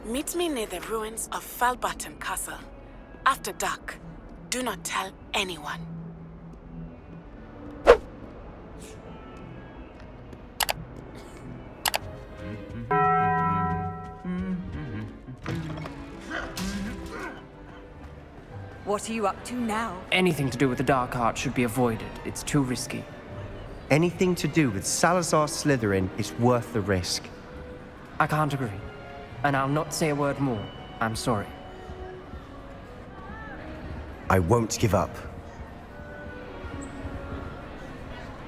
Meet me near the ruins of Falbutton Castle. After dark. Do not tell anyone. What are you up to now? Anything to do with the dark arts should be avoided. It's too risky. Anything to do with Salazar Slytherin is worth the risk. I can't agree. And I'll not say a word more. I'm sorry. I won't give up.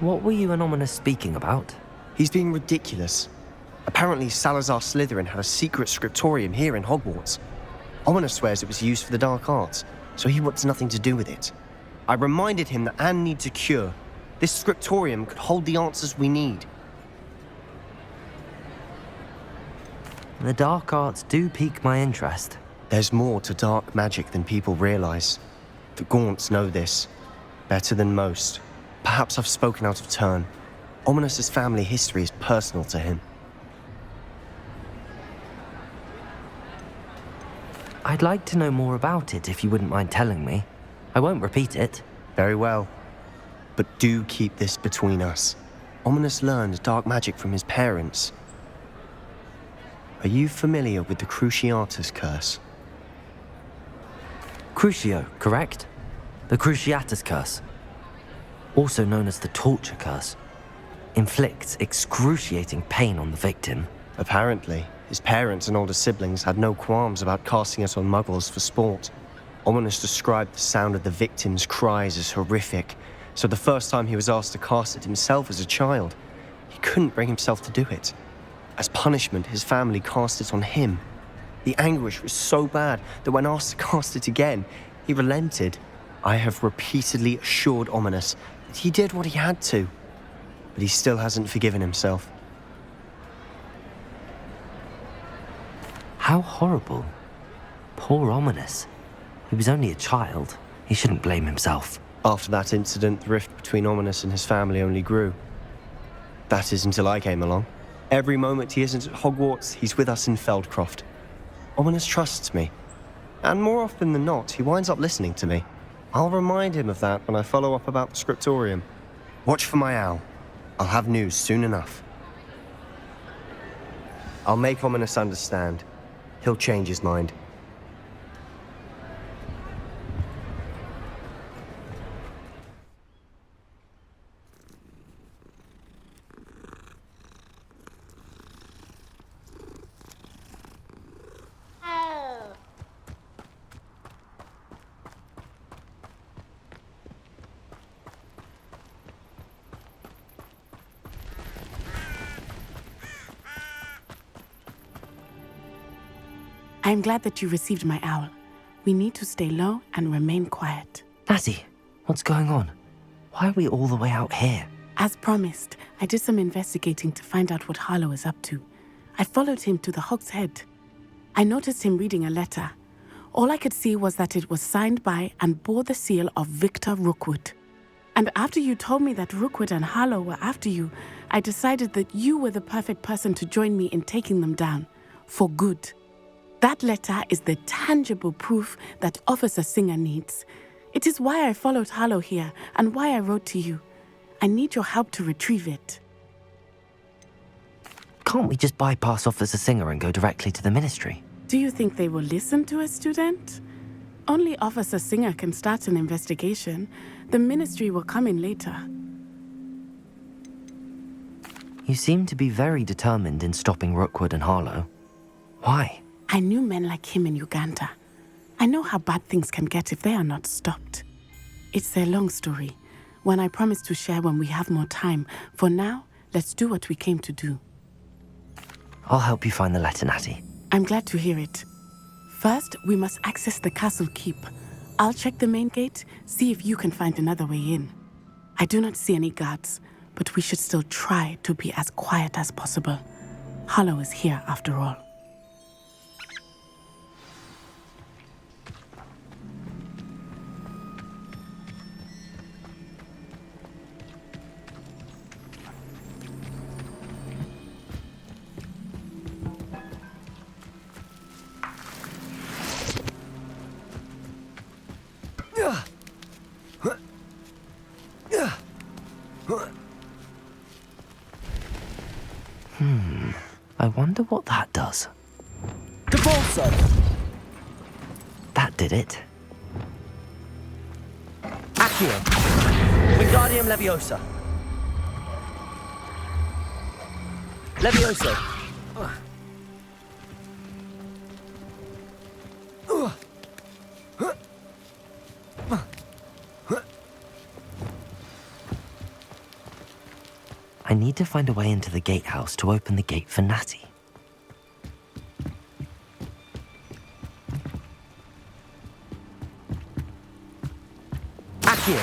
What were you and Ominous speaking about? He's being ridiculous. Apparently Salazar Slytherin had a secret scriptorium here in Hogwarts. Ominous swears it was used for the dark arts, so he wants nothing to do with it. I reminded him that Anne needs a cure. This scriptorium could hold the answers we need. The dark arts do pique my interest. There's more to dark magic than people realize. The Gaunts know this, better than most. Perhaps I've spoken out of turn. Ominous's family history is personal to him. I'd like to know more about it if you wouldn't mind telling me. I won't repeat it. Very well. But do keep this between us. Ominous learned dark magic from his parents. Are you familiar with the Crucio Curse? Crucio, correct? The Cruciatus Curse. Also known as the Torture Curse. Inflicts excruciating pain on the victim. Apparently, his parents and older siblings had no qualms about casting it on muggles for sport. Ominous described the sound of the victim's cries as horrific, so the first time he was asked to cast it himself as a child, he couldn't bring himself to do it. As punishment, his family cast it on him. The anguish was so bad that when asked to cast it again, he relented. I have repeatedly assured Ominous that he did what he had to, but he still hasn't forgiven himself. How horrible. Poor Ominous. He was only a child. He shouldn't blame himself. After that incident, the rift between Ominous and his family only grew. That is until I came along. Every moment he isn't at Hogwarts, he's with us in Feldcroft. Ominous trusts me. And more often than not, he winds up listening to me. I'll remind him of that when I follow up about the scriptorium. Watch for my owl. I'll have news soon enough. I'll make Ominous understand. He'll change his mind. I'm glad that you received my owl. We need to stay low and remain quiet. Natty, what's going on? Why are we all the way out here? As promised, I did some investigating to find out what Harlow is up to. I followed him to the Hog's Head. I noticed him reading a letter. All I could see was that it was signed by and bore the seal of Victor Rookwood. And after you told me that Rookwood and Harlow were after you, I decided that you were the perfect person to join me in taking them down. For good. That letter is the tangible proof that Officer Singer needs. It is why I followed Harlow here and why I wrote to you. I need your help to retrieve it. Can't we just bypass Officer Singer and go directly to the Ministry? Do you think they will listen to a student? Only Officer Singer can start an investigation. The Ministry will come in later. You seem to be very determined in stopping Rookwood and Harlow. Why? I knew men like him in Uganda. I know how bad things can get if they are not stopped. It's a long story, one I promise to share when we have more time. For now, let's do what we came to do. I'll help you find the letter, Natty. I'm glad to hear it. First, we must access the castle keep. I'll check the main gate, see if you can find another way in. I do not see any guards, but we should still try to be as quiet as possible. Harlow is here after all. I wonder what that does. Depulso! That did it. Accio! Wingardium Leviosa! Levioso! I need to find a way into the gatehouse to open the gate for Natty. Accio!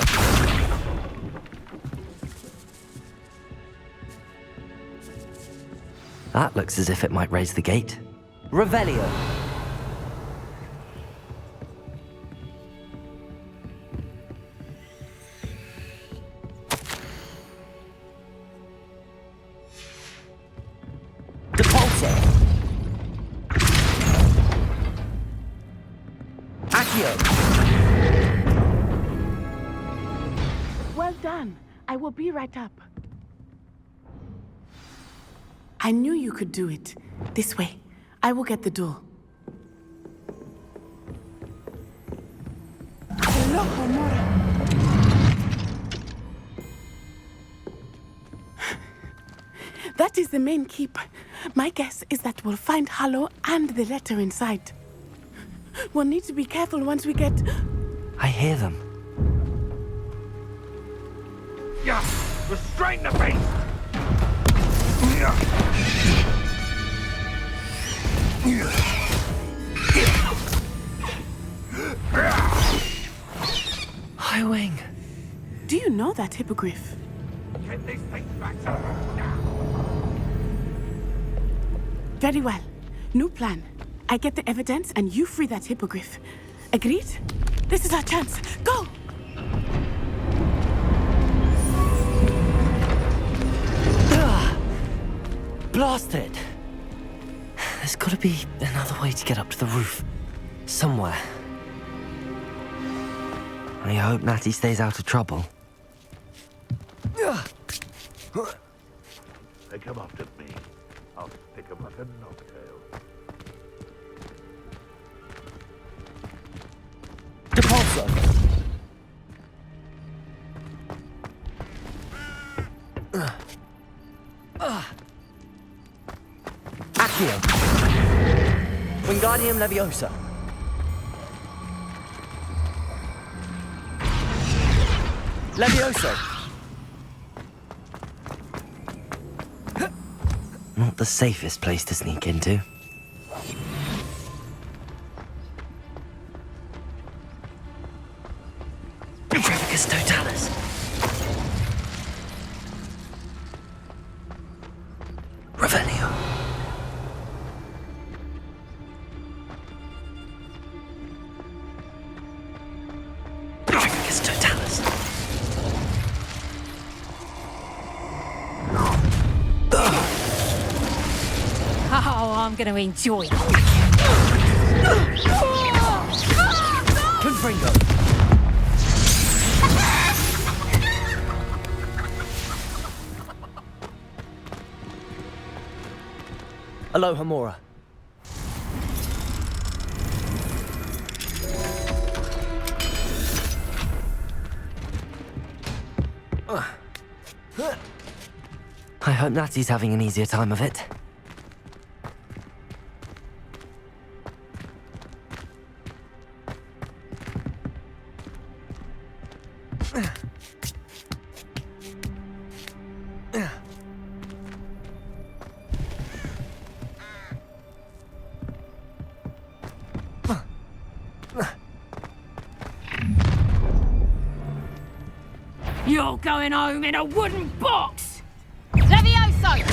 That looks as if it might raise the gate. Revelio! Depulso! Accio! Well done. I will be right up. I knew you could do it. This way. I will get the door. Hello, Homura. That is the main keep. My guess is that we'll find Harlow and the letter inside. We'll need to be careful once we get... I hear them. Yeah! Restrain the beast! Highwing! Do you know that hippogriff? Get this thing back to now! Very well. New plan. I get the evidence and you free that hippogriff. Agreed? This is our chance. Go! Blasted! There's gotta be another way to get up to the roof. Somewhere. I hope Natty stays out of trouble. They come after me. I'll stick 'em like a knocktail. Depulso! Accio! Wingardium Leviosa! Levioso! Not the safest place to sneak into. Trafficus Totalis! Revelio! Trafficus Totalis! Oh, I'm going to enjoy it. Confringo! Aloha Mora. I hope Natty's having an easier time of it. You're going home in a wooden box! Levioso!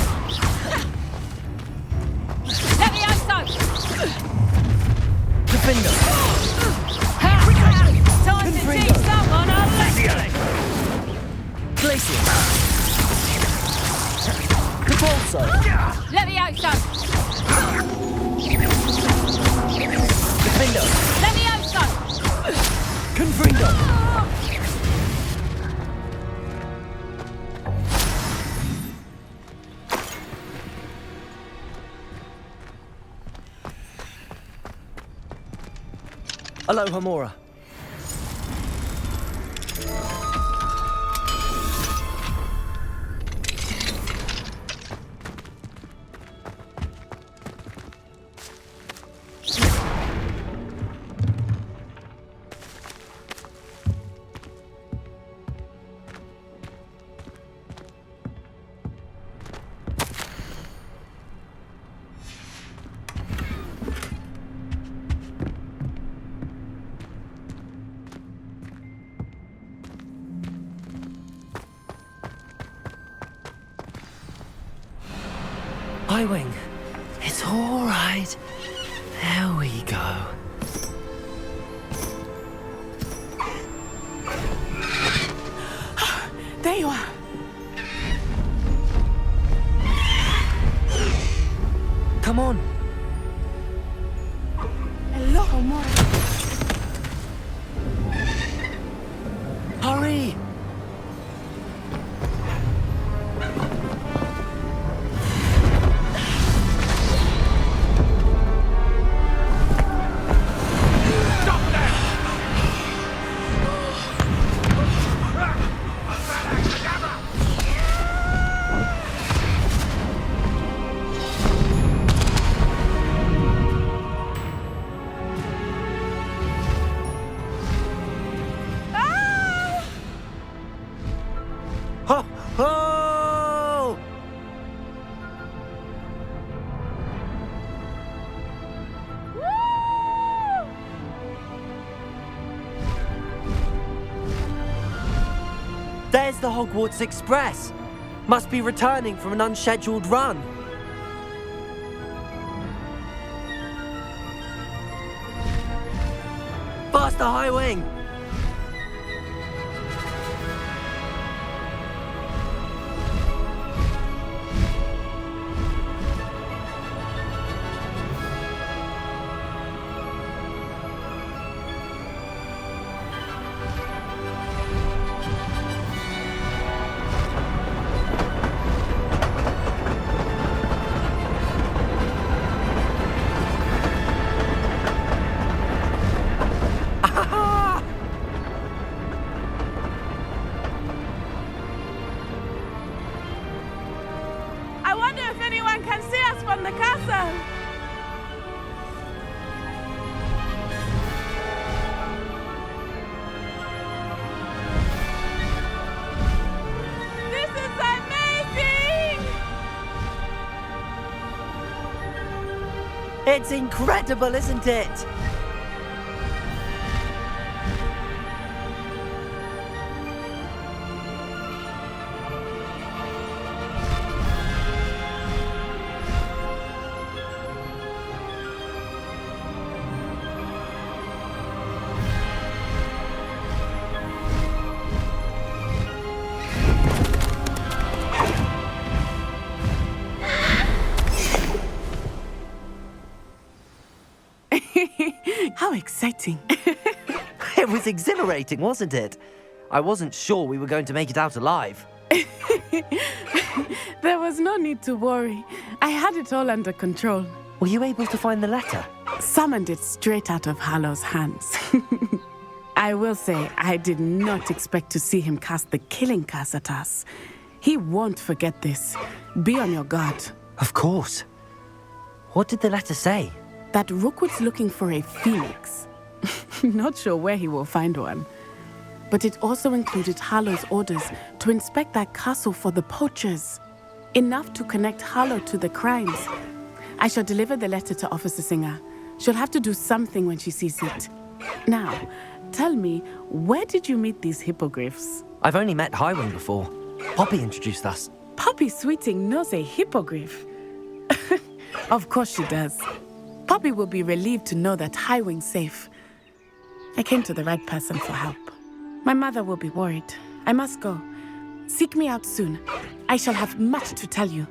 Levioso! Defender! Time to teach someone a lesson! Glacier! Depulso! Levioso! Defender! Levioso! Confringo! Aloha Mora. Highwing, it's all right. There we go. There you are. Come on. Hello, Mora. Hurry! Ho! Ho! There's the Hogwarts Express. Must be returning from an unscheduled run. Faster, Highwing! I wonder if anyone can see us from the castle. This is amazing! It's incredible, isn't it? How exciting. It was exhilarating, wasn't it? I wasn't sure we were going to make it out alive. There was no need to worry. I had it all under control. Were you able to find the letter? Summoned it straight out of Harlow's hands. I will say, I did not expect to see him cast the killing curse at us. He won't forget this. Be on your guard. Of course. What did the letter say? That Rookwood's looking for a phoenix. Not sure where he will find one. But it also included Harlow's orders to inspect that castle for the poachers. Enough to connect Harlow to the crimes. I shall deliver the letter to Officer Singer. She'll have to do something when she sees it. Now, tell me, where did you meet these hippogriffs? I've only met Highwing before. Poppy introduced us. Poppy Sweeting knows a hippogriff. Of course she does. Poppy will be relieved to know that Highwing's safe. I came to the right person for help. My mother will be worried. I must go. Seek me out soon. I shall have much to tell you.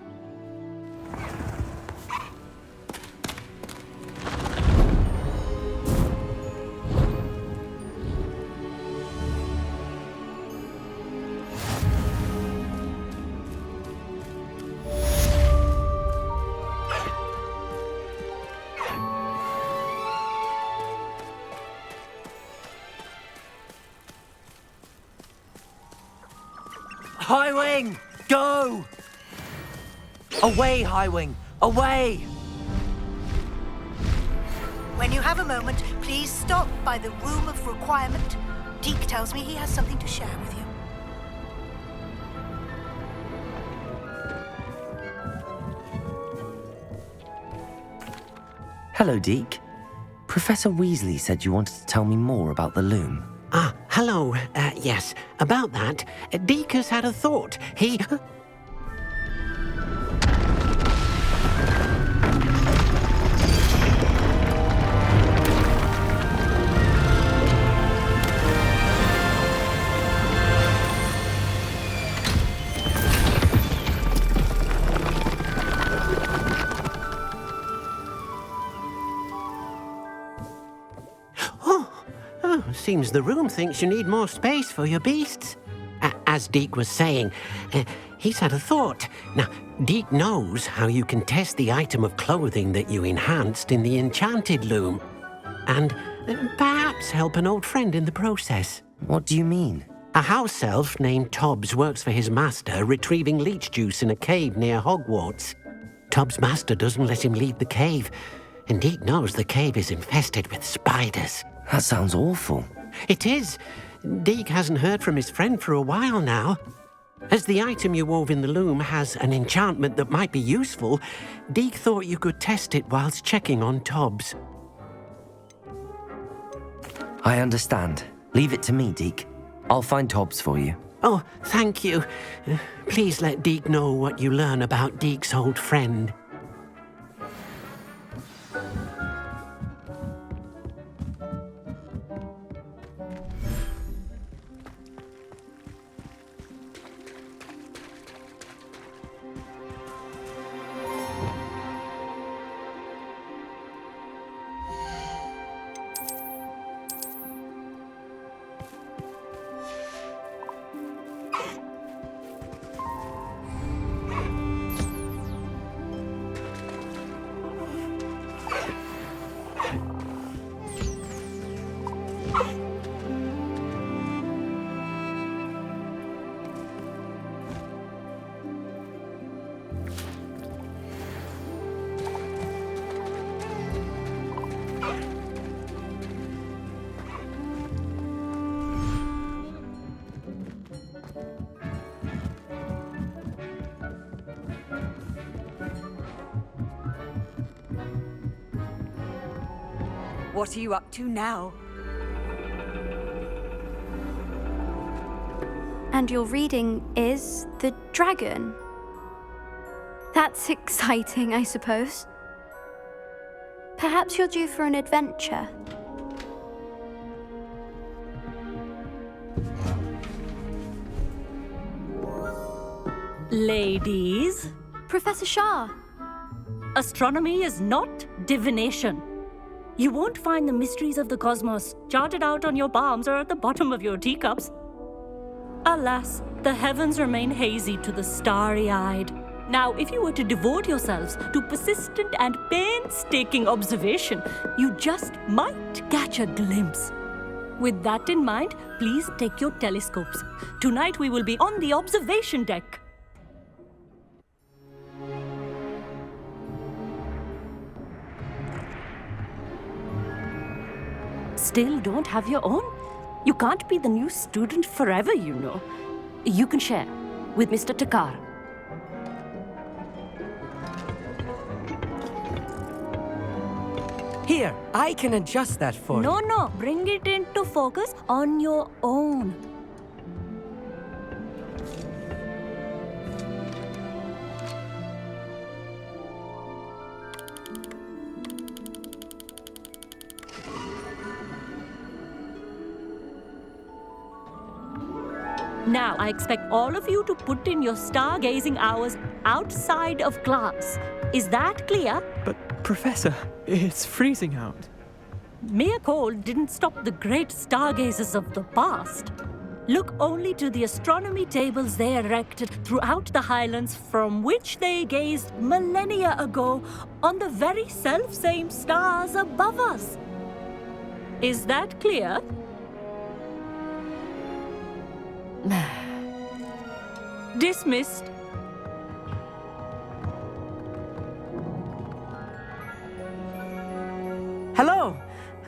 High Wing, go! Away, High Wing, away! When you have a moment, please stop by the Room of Requirement. Deke tells me he has something to share with you. Hello, Deke. Professor Weasley said you wanted to tell me more about the loom. Ah, hello. Yes, about that. Deke has had a thought. He... Seems the room thinks you need more space for your beasts. As Deke was saying, he's had a thought. Now, Deke knows how you can test the item of clothing that you enhanced in the enchanted loom. And perhaps help an old friend in the process. What do you mean? A house elf named Tobbs works for his master, retrieving leech juice in a cave near Hogwarts. Tobbs' master doesn't let him leave the cave, and Deke knows the cave is infested with spiders. That sounds awful. It is. Deke hasn't heard from his friend for a while now. As the item you wove in the loom has an enchantment that might be useful, Deke thought you could test it whilst checking on Tobbs. I understand. Leave it to me, Deke. I'll find Tobbs for you. Oh, thank you. Please let Deke know what you learn about Deke's old friend. What are you up to now? And your reading is The Dragon. That's exciting, I suppose. Perhaps you're due for an adventure. Ladies, Professor Shah. astronomy is not divination. You won't find the mysteries of the cosmos charted out on your palms or at the bottom of your teacups. Alas, the heavens remain hazy to the starry-eyed. Now, if you were to devote yourselves to persistent and painstaking observation, you just might catch a glimpse. With that in mind, please take your telescopes. Tonight we will be on the observation deck. Still don't have your own? You can't be the new student forever, you know. You can share with Mr. Takar. Here, I can adjust that for you. No, bring it into focus on your own. Now, I expect all of you to put in your stargazing hours outside of class. Is that clear? But, Professor, it's freezing out. Mere cold didn't stop the great stargazers of the past. Look only to the astronomy tables they erected throughout the Highlands from which they gazed millennia ago on the very self-same stars above us. Is that clear? Dismissed. Hello.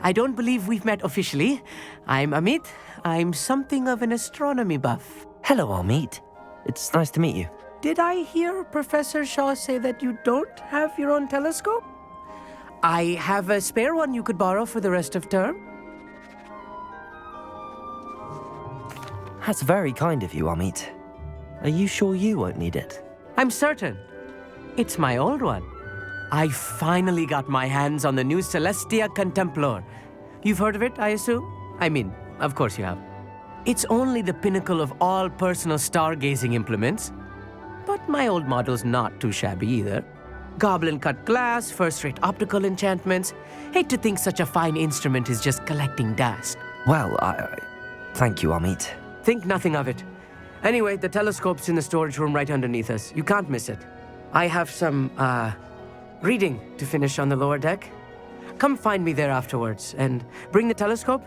I don't believe we've met officially. I'm Amit. I'm something of an astronomy buff. Hello, Amit. It's nice to meet you. Did I hear Professor Shaw say that you don't have your own telescope? I have a spare one you could borrow for the rest of term. That's very kind of you, Amit. Are you sure you won't need it? I'm certain. It's my old one. I finally got my hands on the new Celestia Contemplar. You've heard of it, I assume? I mean, of course you have. It's only the pinnacle of all personal stargazing implements. But my old model's not too shabby either. Goblin-cut glass, first-rate optical enchantments. Hate to think such a fine instrument is just collecting dust. Well, thank you, Amit. Think nothing of it. Anyway, the telescope's in the storage room right underneath us. You can't miss it. I have some, reading to finish on the lower deck. Come find me there afterwards, and bring the telescope.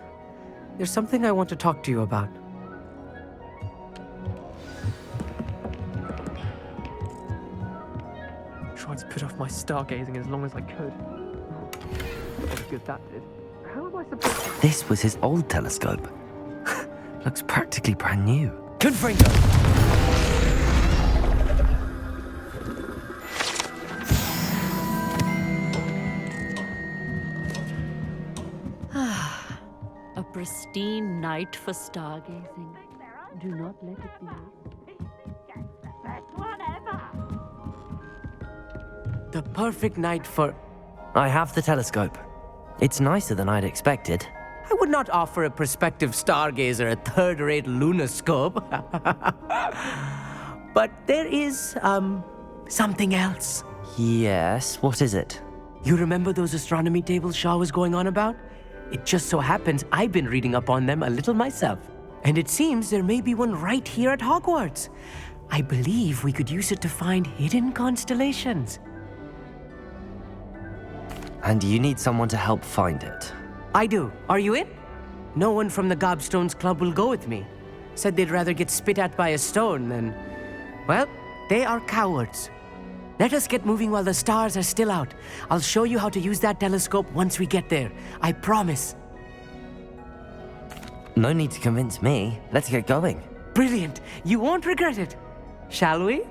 There's something I want to talk to you about. Tried to put off my stargazing as long as I could. What was good that did. How am I supposed to... This was his old telescope. Looks practically brand new. Confringo! A pristine night for stargazing. Do not let it be. The perfect night for... I have the telescope. It's nicer than I'd expected. I would not offer a prospective stargazer a third-rate lunoscope. But there is, something else. Yes, what is it? You remember those astronomy tables Shaw was going on about? It just so happens I've been reading up on them a little myself. And it seems there may be one right here at Hogwarts. I believe we could use it to find hidden constellations. And you need someone to help find it. I do. Are you in? No one from the Gobstones Club will go with me. Said they'd rather get spit at by a stone than... Well, they are cowards. Let us get moving while the stars are still out. I'll show you how to use that telescope once we get there. I promise. No need to convince me. Let's get going. Brilliant. You won't regret it. Shall we?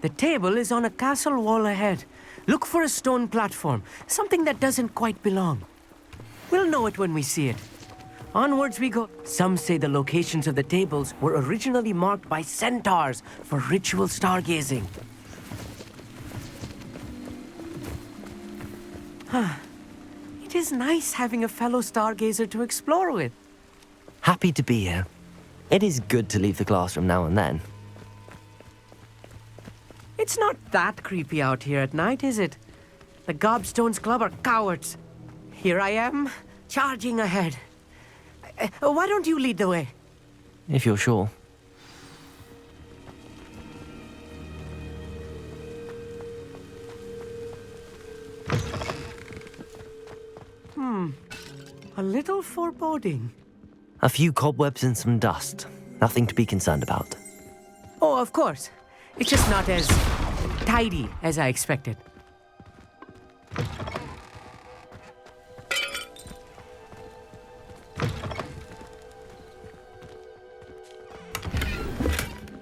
The table is on a castle wall ahead. Look for a stone platform, something that doesn't quite belong. We'll know it when we see it. Onwards we go. Some say the locations of the tables were originally marked by centaurs for ritual stargazing. It is nice having a fellow stargazer to explore with. Happy to be here. It is good to leave the classroom now and then. It's not that creepy out here at night, is it? The Gobstones Club are cowards. Here I am, charging ahead. Why don't you lead the way? If you're sure. A little foreboding. A few cobwebs and some dust. Nothing to be concerned about. Oh, of course. It's just not as tidy as I expected.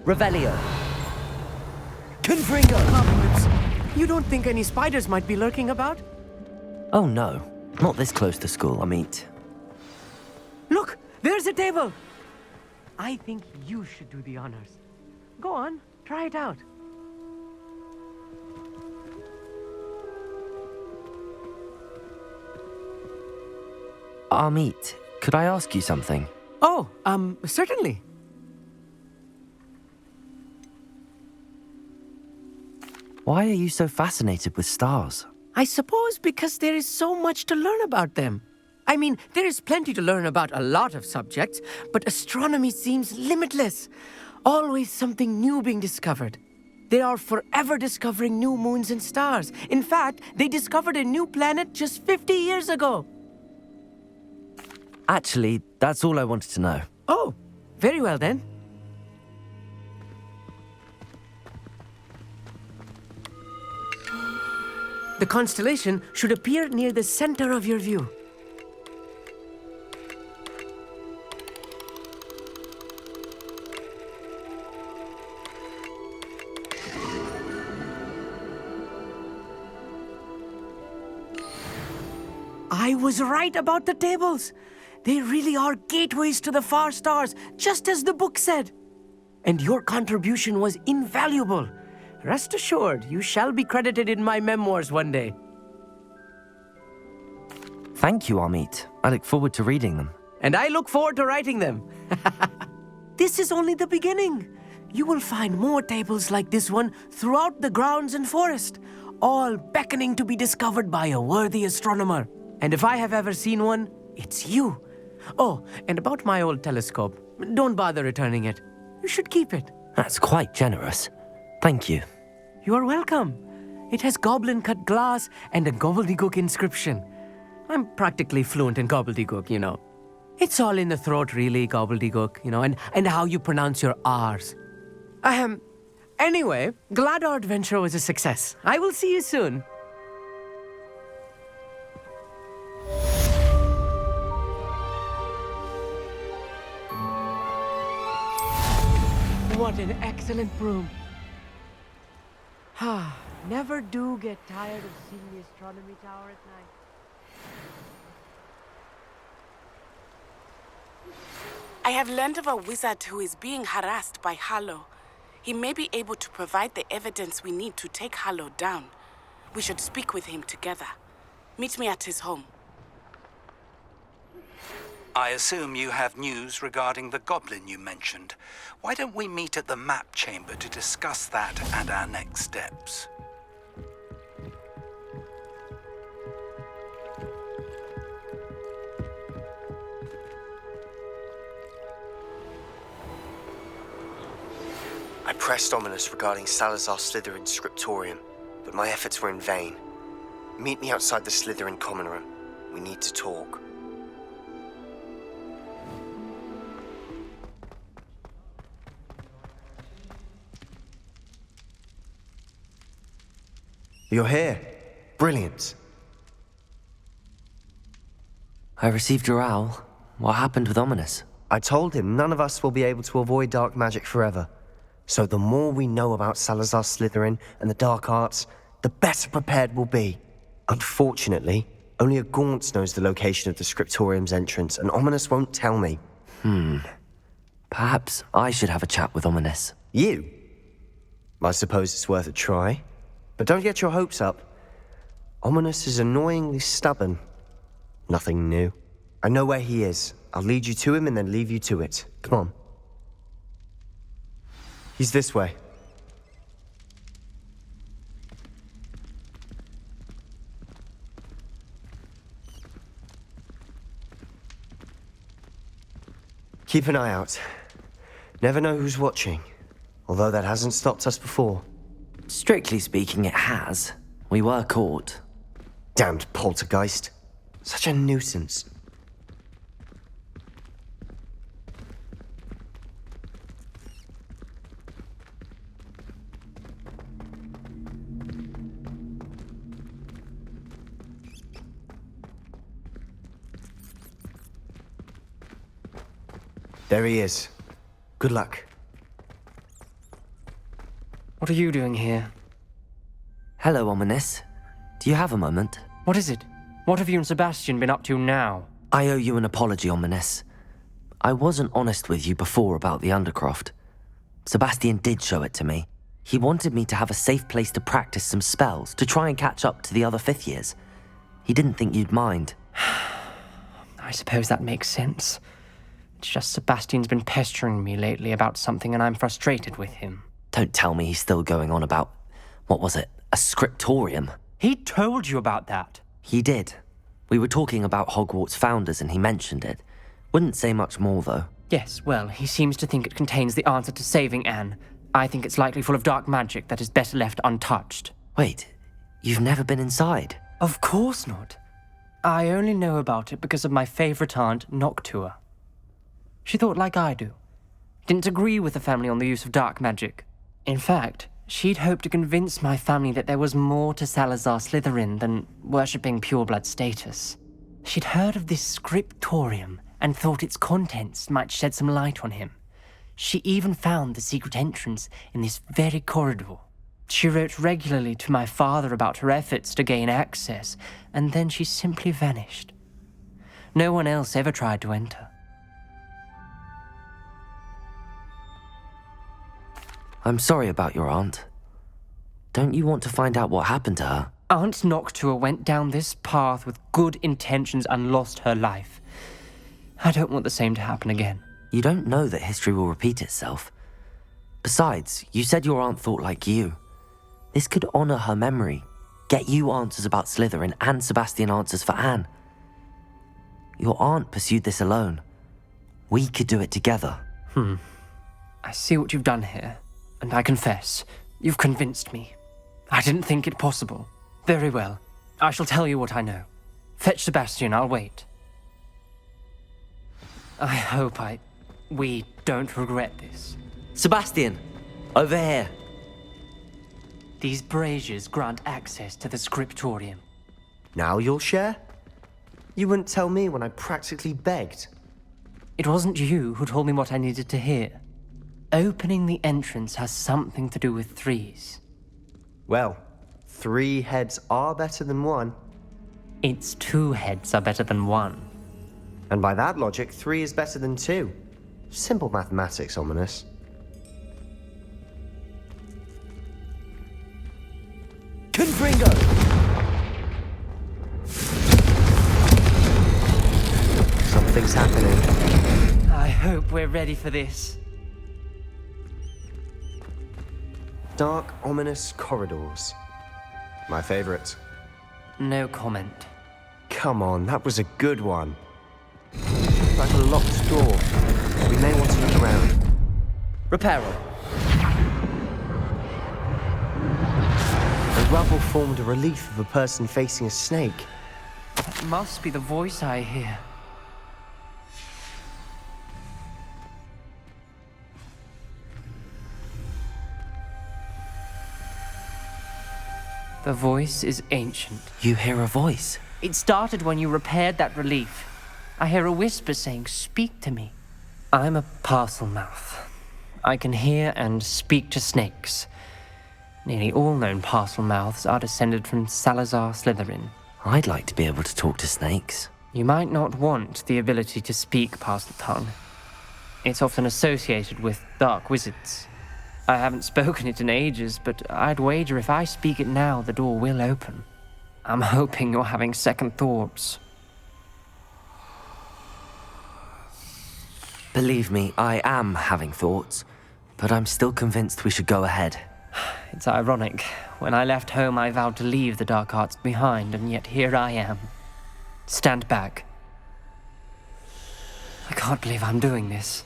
Revelio. Confringo! Cobwebs. You don't think any spiders might be lurking about? Oh no, not this close to school, Amit. Look, there's a table. I think you should do the honors. Go on, try it out. Amit, could I ask you something? Oh, certainly. Why are you so fascinated with stars? I suppose because there is so much to learn about them. I mean, there is plenty to learn about a lot of subjects, but astronomy seems limitless. Always something new being discovered. They are forever discovering new moons and stars. In fact, they discovered a new planet just 50 years ago. Actually, that's all I wanted to know. Oh, very well then. The constellation should appear near the center of your view. I was right about the tables. They really are gateways to the far stars, just as the book said. And your contribution was invaluable. Rest assured, you shall be credited in my memoirs one day. Thank you, Amit. I look forward to reading them. And I look forward to writing them. This is only the beginning. You will find more tables like this one throughout the grounds and forest, all beckoning to be discovered by a worthy astronomer. And if I have ever seen one, it's you. Oh, and about my old telescope, don't bother returning it. You should keep it. That's quite generous. Thank you. You are welcome. It has goblin-cut glass and a gobbledygook inscription. I'm practically fluent in gobbledygook, you know. It's all in the throat, really, gobbledygook, you know, and how you pronounce your R's. Anyway, glad our adventure was a success. I will see you soon. What an excellent broom. Never do get tired of seeing the astronomy tower at night. I have learned of a wizard who is being harassed by Harlow. He may be able to provide the evidence we need to take Harlow down. We should speak with him together. Meet me at his home. I assume you have news regarding the goblin you mentioned. Why don't we meet at the map chamber to discuss that and our next steps? I pressed Ominous regarding Salazar Slytherin's scriptorium, but my efforts were in vain. Meet me outside the Slytherin common room. We need to talk. You're here. Brilliant. I received your owl. What happened with Ominous? I told him none of us will be able to avoid dark magic forever. So the more we know about Salazar Slytherin and the dark arts, the better prepared we'll be. Unfortunately, only a Gaunt knows the location of the scriptorium's entrance, and Ominous won't tell me. Perhaps I should have a chat with Ominous. You? I suppose it's worth a try. But don't get your hopes up. Ominous is annoyingly stubborn. Nothing new. I know where he is. I'll lead you to him and then leave you to it. Come on. He's this way. Keep an eye out. Never know who's watching. Although that hasn't stopped us before. Strictly speaking, it has. We were caught. Damned poltergeist. Such a nuisance. There he is. Good luck. What are you doing here? Hello, Ominous. Do you have a moment? What is it? What have you and Sebastian been up to now? I owe you an apology, Ominous. I wasn't honest with you before about the Undercroft. Sebastian did show it to me. He wanted me to have a safe place to practice some spells, to try and catch up to the other fifth years. He didn't think you'd mind. I suppose that makes sense. It's just Sebastian's been pestering me lately about something and I'm frustrated with him. Don't tell me he's still going on about, what was it, a scriptorium? He told you about that. He did. We were talking about Hogwarts founders and he mentioned it. Wouldn't say much more, though. Yes, well, he seems to think it contains the answer to saving Anne. I think it's likely full of dark magic that is better left untouched. Wait, you've never been inside? Of course not. I only know about it because of my favorite aunt, Noctua. She thought like I do. Didn't agree with the family on the use of dark magic. In fact, she'd hoped to convince my family that there was more to Salazar Slytherin than worshipping pureblood status. She'd heard of this scriptorium and thought its contents might shed some light on him. She even found the secret entrance in this very corridor. She wrote regularly to my father about her efforts to gain access, and then she simply vanished. No one else ever tried to enter. I'm sorry about your aunt. Don't you want to find out what happened to her? Aunt Noctua went down this path with good intentions and lost her life. I don't want the same to happen again. You don't know that history will repeat itself. Besides, you said your aunt thought like you. This could honor her memory, get you answers about Slytherin and Sebastian answers for Anne. Your aunt pursued this alone. We could do it together. I see what you've done here, and I confess, you've convinced me. I didn't think it possible. Very well. I shall tell you what I know. Fetch Sebastian, I'll wait. I hope we don't regret this. Sebastian, over here. These braziers grant access to the scriptorium. Now you'll share? You wouldn't tell me when I practically begged. It wasn't you who told me what I needed to hear. Opening the entrance has something to do with threes. Well, 3 heads are better than 1. Its 2 heads are better than 1. And by that logic, 3 is better than 2. Simple mathematics, Ominous. Confringo! Something's happening. I hope we're ready for this. Dark, ominous corridors. My favorite. No comment. Come on, that was a good one. Like a locked door. We may want to look around. Reparo. The rubble formed a relief of a person facing a snake. That must be the voice I hear. The voice is ancient. You hear a voice? It started when you repaired that relief. I hear a whisper saying, "Speak to me." I'm a parcel mouth. I can hear and speak to snakes. Nearly all known parcel mouths are descended from Salazar Slytherin. I'd like to be able to talk to snakes. You might not want the ability to speak parcel tongue. It's often associated with dark wizards. I haven't spoken it in ages, but I'd wager if I speak it now, the door will open. I'm hoping you're having second thoughts. Believe me, I am having thoughts, but I'm still convinced we should go ahead. It's ironic. When I left home, I vowed to leave the dark arts behind, and yet here I am. Stand back. I can't believe I'm doing this.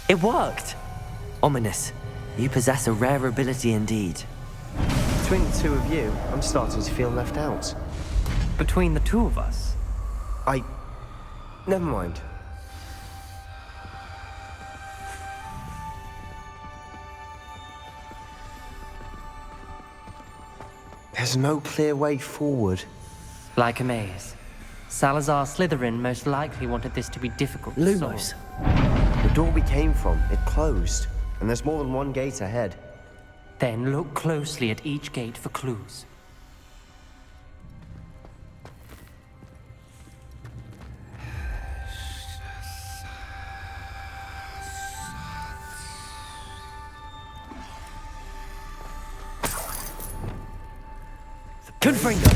It worked! Ominous, you possess a rare ability indeed. Between the 2 of you, I'm starting to feel left out. Between the 2 of us? Never mind. There's no clear way forward. Like a maze. Salazar Slytherin most likely wanted this to be difficult to Lumos. solve. The door we came from, it closed, and there's more than one gate ahead. Then look closely at each gate for clues. Confringo!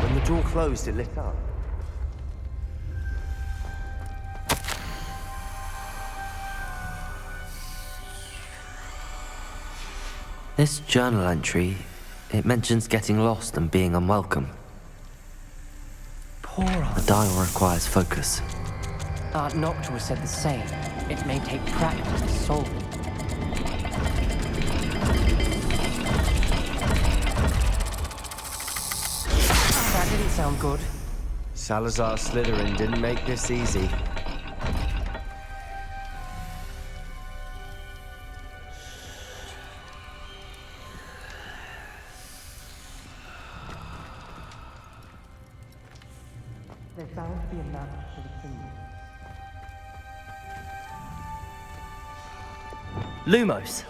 When the door closed, it lit up. This journal entry, it mentions getting lost and being unwelcome. Poor The dial requires focus. Aunt Noctua said the same. It may take practice to solve it. That didn't sound good. Salazar Slytherin didn't make this easy. There bound to be a map for the symbol. Lumos.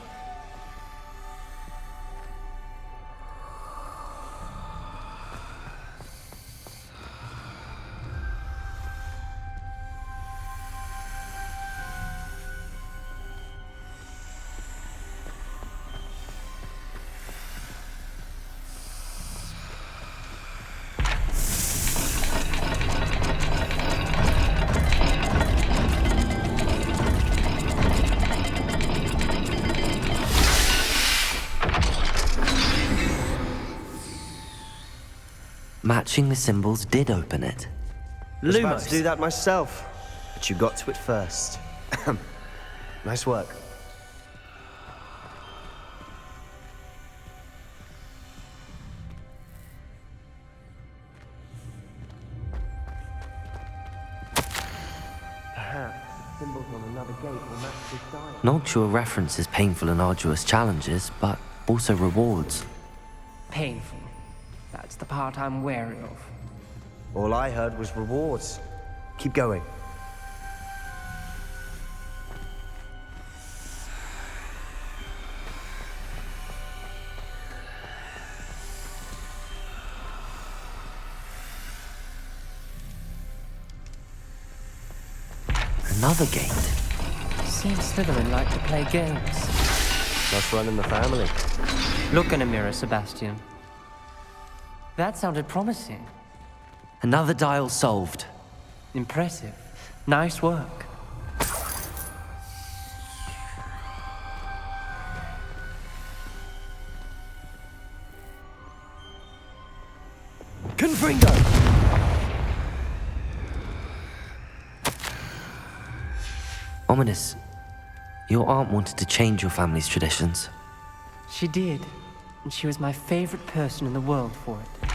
Matching the symbols did open it. I was about to do that myself, but you got to it first. Nice work. Perhaps symbols on another gate will match this dial. Noctua references painful and arduous challenges, but also rewards. Painful. That's the part I'm wary of. All I heard was rewards. Keep going. Another gate. Seems Slytherin like to play games. Must run in the family. Look in a mirror, Sebastian. That sounded promising. Another dial solved. Impressive. Nice work. Confringo! Ominous. Your aunt wanted to change your family's traditions. She did. And she was my favorite person in the world for it.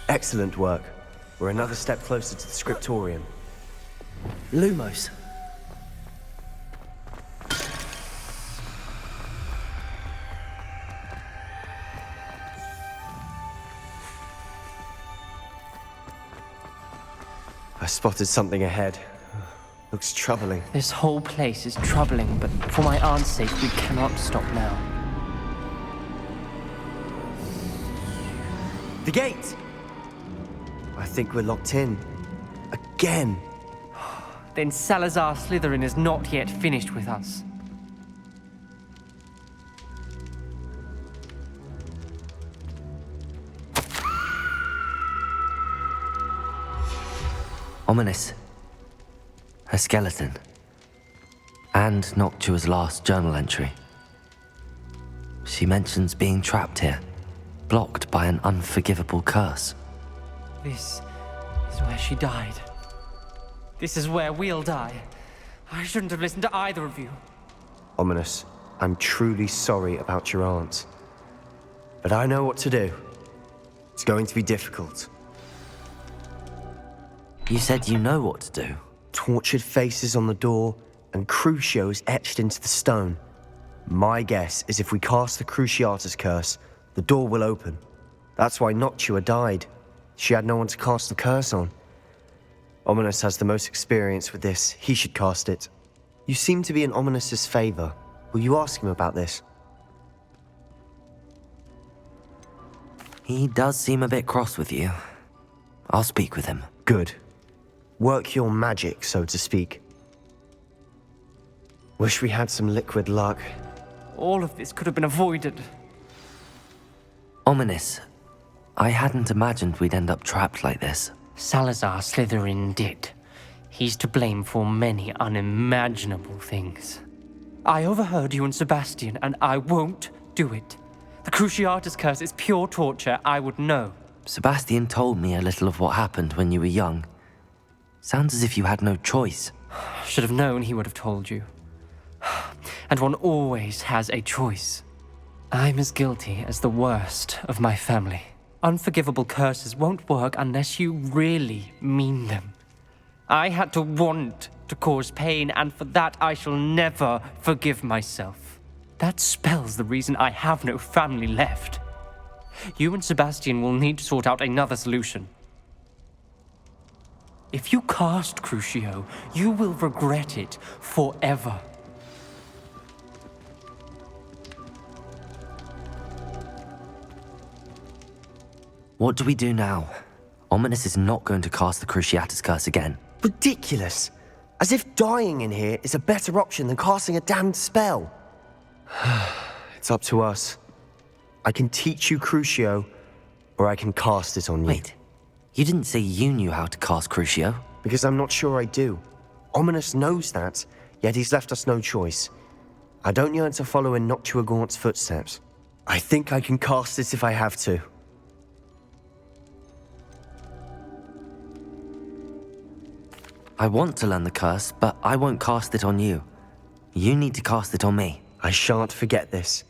Excellent work. We're another step closer to the scriptorium. Lumos. I spotted something ahead. Looks troubling. This whole place is troubling, but for my aunt's sake, we cannot stop now. The gate! I think we're locked in. Again! Then Salazar Slytherin is not yet finished with us. Ominous. Her skeleton. And Noctua's last journal entry. She mentions being trapped here, blocked by an unforgivable curse. This is where she died. This is where we'll die. I shouldn't have listened to either of you. Ominous, I'm truly sorry about your aunt. But I know what to do. It's going to be difficult. You said you know what to do. Tortured faces on the door, and Crucios etched into the stone. My guess is if we cast the Cruciatus Curse, the door will open. That's why Noctua died. She had no one to cast the curse on. Ominous has the most experience with this. He should cast it. You seem to be in Ominous's favor. Will you ask him about this? He does seem a bit cross with you. I'll speak with him. Good. Work your magic, so to speak. Wish we had some liquid luck. All of this could have been avoided. Ominous. I hadn't imagined we'd end up trapped like this. Salazar Slytherin did. He's to blame for many unimaginable things. I overheard you and Sebastian, and I won't do it. The Crucio Curse is pure torture. I would know. Sebastian told me a little of what happened when you were young. Sounds as if you had no choice. Should have known he would have told you. And one always has a choice. I'm as guilty as the worst of my family. Unforgivable curses won't work unless you really mean them. I had to want to cause pain, and for that I shall never forgive myself. That spells the reason I have no family left. You and Sebastian will need to sort out another solution. If you cast Crucio, you will regret it forever. What do we do now? Ominous is not going to cast the Cruciatus Curse again. Ridiculous. As if dying in here is a better option than casting a damned spell. It's up to us. I can teach you Crucio, or I can cast it on you. Wait, you didn't say you knew how to cast Crucio? Because I'm not sure I do. Ominous knows that, yet he's left us no choice. I don't yearn to follow in Noctuagaunt's footsteps. I think I can cast it if I have to. I want to learn the curse, but I won't cast it on you. You need to cast it on me. I shan't forget this.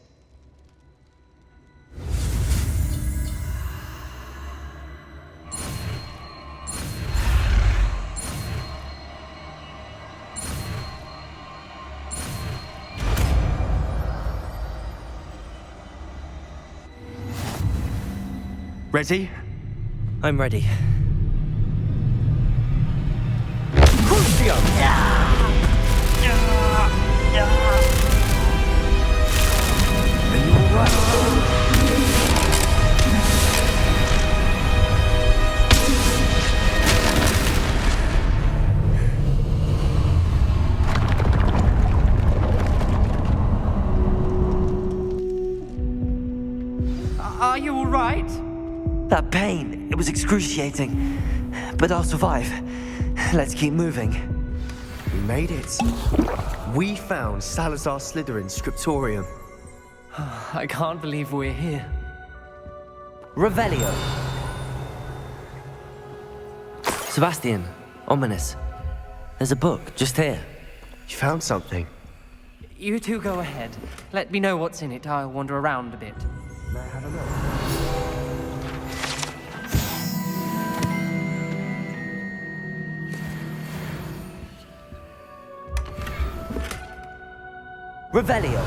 Ready? I'm ready. Crucio! Are you alright? Are you alright? That pain, it was excruciating. But I'll survive. Let's keep moving. We made it. We found Salazar Slytherin's scriptorium. I can't believe we're here. Revelio. Sebastian, Ominous. There's a book just here. You found something? You two go ahead. Let me know what's in it. I'll wander around a bit. May I have a look? Revelio.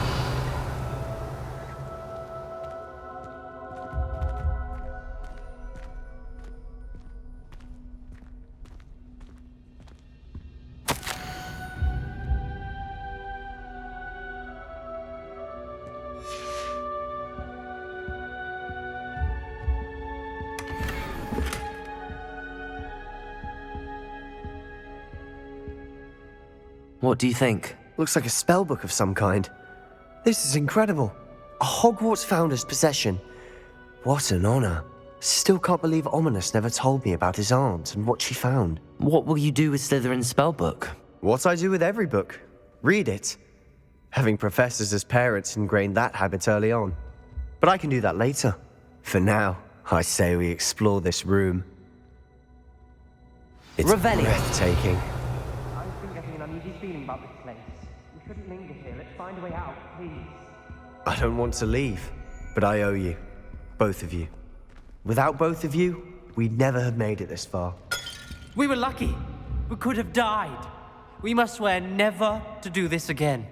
What do you think? Looks like a spellbook of some kind. This is incredible. A Hogwarts founder's possession. What an honor. Still can't believe Ominous never told me about his aunt and what she found. What will you do with Slytherin's spellbook? What I do with every book. Read it. Having professors as parents ingrained that habit early on. But I can do that later. For now, I say we explore this room. It's Revelio. breathtaking. I've been getting an uneasy feeling about this place. We shouldn't linger here. Let's find a way out, please. I don't want to leave, but I owe you. Both of you. Without both of you, we'd never have made it this far. We were lucky. We could have died. We must swear never to do this again.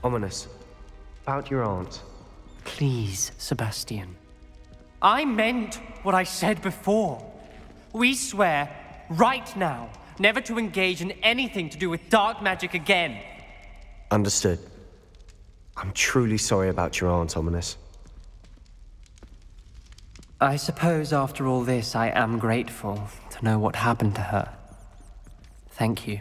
Ominous. About your aunt. Please, Sebastian. I meant what I said before. We swear, right now, never to engage in anything to do with dark magic again. Understood. I'm truly sorry about your aunt, Ominous. I suppose after all this, I am grateful to know what happened to her. Thank you.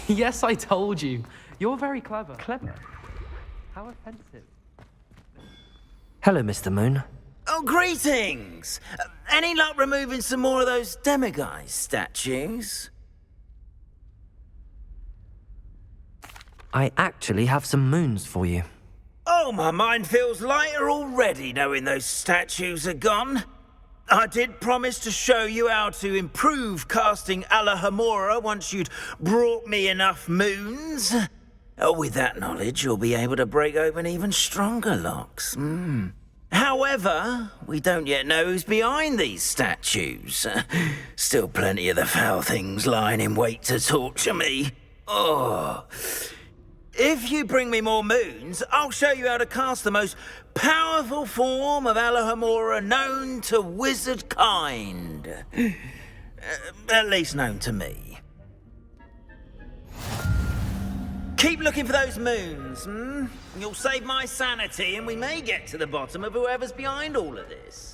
Yes, I told you. You're very clever. Clever? How offensive. Hello, Mr. Moon. Oh, greetings! Any luck removing some more of those demiguise statues? I actually have some moons for you. Oh, my mind feels lighter already knowing those statues are gone. I did promise to show you how to improve casting Alohomora once you'd brought me enough moons. With that knowledge, you'll be able to break open even stronger locks. However, we don't yet know who's behind these statues. Still plenty of the foul things lying in wait to torture me. Oh. If you bring me more moons, I'll show you how to cast the most powerful form of Alohomora known to wizard kind. At least known to me. Keep looking for those moons, You'll save my sanity and we may get to the bottom of whoever's behind all of this.